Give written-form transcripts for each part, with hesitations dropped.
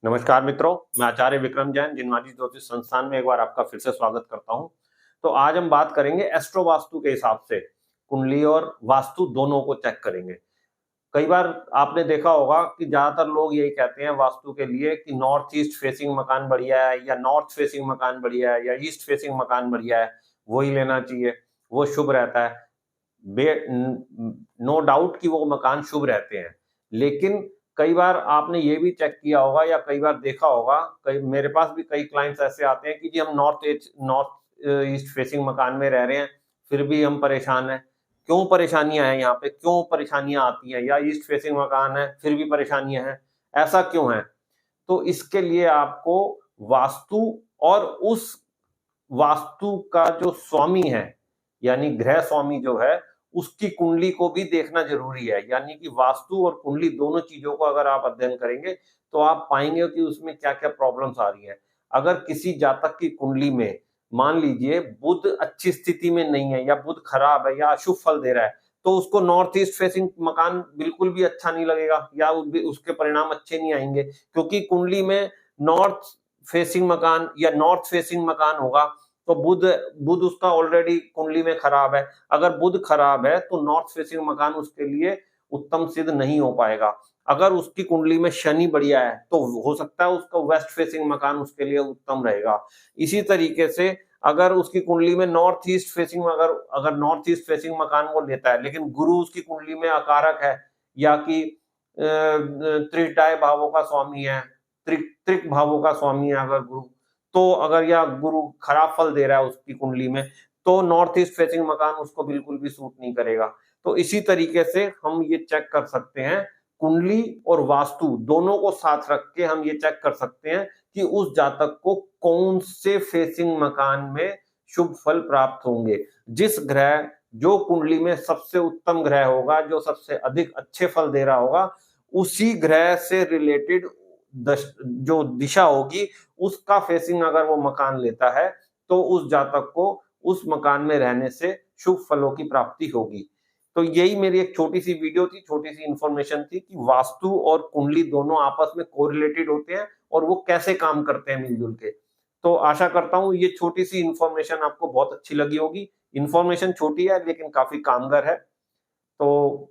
नमस्कार मित्रों, मैं आचार्य विक्रम जैन जिनवाजी ज्योतिष संस्थान में एक बार आपका फिर से स्वागत करता हूं। तो आज हम बात करेंगे एस्ट्रो वास्तु के हिसाब से कुंडली और वास्तु दोनों को चेक करेंगे। कई बार आपने देखा होगा कि ज्यादातर लोग यही कहते हैं वास्तु के लिए कि नॉर्थ ईस्ट फेसिंग मकान बढ़िया है या नॉर्थ फेसिंग मकान बढ़िया है या ईस्ट फेसिंग मकान बढ़िया है, वही लेना चाहिए, वो शुभ रहता है। नो डाउट कि वो मकान शुभ रहते हैं, लेकिन कई बार आपने ये भी चेक किया होगा या कई बार देखा होगा, कई मेरे पास भी कई क्लाइंट्स ऐसे आते हैं कि जी हम नॉर्थ ईस्ट फेसिंग मकान में रह रहे हैं, फिर भी हम परेशान हैं। क्यों परेशानियां हैं यहाँ पे, क्यों परेशानियां आती हैं, या ईस्ट फेसिंग मकान है फिर भी परेशानियां हैं, ऐसा क्यों है? तो इसके लिए आपको वास्तु और उस वास्तु का जो स्वामी है, यानी ग्रह स्वामी जो है, उसकी कुंडली को भी देखना जरूरी है। यानी कि वास्तु और कुंडली दोनों चीजों को अगर आप अध्ययन करेंगे तो आप पाएंगे कि उसमें क्या क्या प्रॉब्लम्स आ रही हैं। अगर किसी जातक की कुंडली में मान लीजिए बुध अच्छी स्थिति में नहीं है या बुध खराब है या अशुभ फल दे रहा है, तो उसको नॉर्थ ईस्ट फेसिंग मकान बिल्कुल भी अच्छा नहीं लगेगा या उसके परिणाम अच्छे नहीं आएंगे, क्योंकि कुंडली में नॉर्थ फेसिंग मकान या नॉर्थ फेसिंग मकान होगा तो बुध बुध उसका ऑलरेडी कुंडली में खराब है। अगर बुध खराब है तो नॉर्थ फेसिंग मकान उसके लिए उत्तम सिद्ध नहीं हो पाएगा। अगर उसकी कुंडली में शनि बढ़िया है तो हो सकता है उसका वेस्ट फेसिंग मकान उसके लिए उत्तम रहेगा। इसी तरीके से अगर उसकी कुंडली में नॉर्थ ईस्ट फेसिंग अगर नॉर्थ ईस्ट फेसिंग मकान वो लेता है, लेकिन गुरु उसकी कुंडली में अकारक है या कि त्रिटाय भावों का स्वामी है, त्रिक भावों का स्वामी है अगर गुरु, तो अगर या गुरु खराब फल दे रहा है उसकी कुंडली में, तो नॉर्थ ईस्ट फेसिंग मकान उसको बिल्कुल भी सूट नहीं करेगा। तो इसी तरीके से हम ये चेक कर सकते हैं, कुंडली और वास्तु दोनों को साथ रख के हम ये चेक कर सकते हैं कि उस जातक को कौन से फेसिंग मकान में शुभ फल प्राप्त होंगे। जिस ग्रह जो कुंडली में सबसे उत्तम ग्रह होगा, जो सबसे अधिक अच्छे फल दे रहा होगा, उसी ग्रह से रिलेटेड जो दिशा होगी उसका फेसिंग अगर वो मकान लेता है तो उस जातक को उस मकान में रहने से शुभ फलों की प्राप्ति होगी। तो यही मेरी एक छोटी सी वीडियो थी, छोटी सी इंफॉर्मेशन थी कि वास्तु और कुंडली दोनों आपस में कोरिलेटेड होते हैं और वो कैसे काम करते हैं मिलजुल के। तो आशा करता हूँ ये छोटी सी इंफॉर्मेशन आपको बहुत अच्छी लगी होगी। इंफॉर्मेशन छोटी है लेकिन काफी कामगार है। तो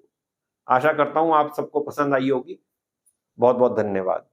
आशा करता हूँ आप सबको पसंद आई होगी। बहुत बहुत धन्यवाद।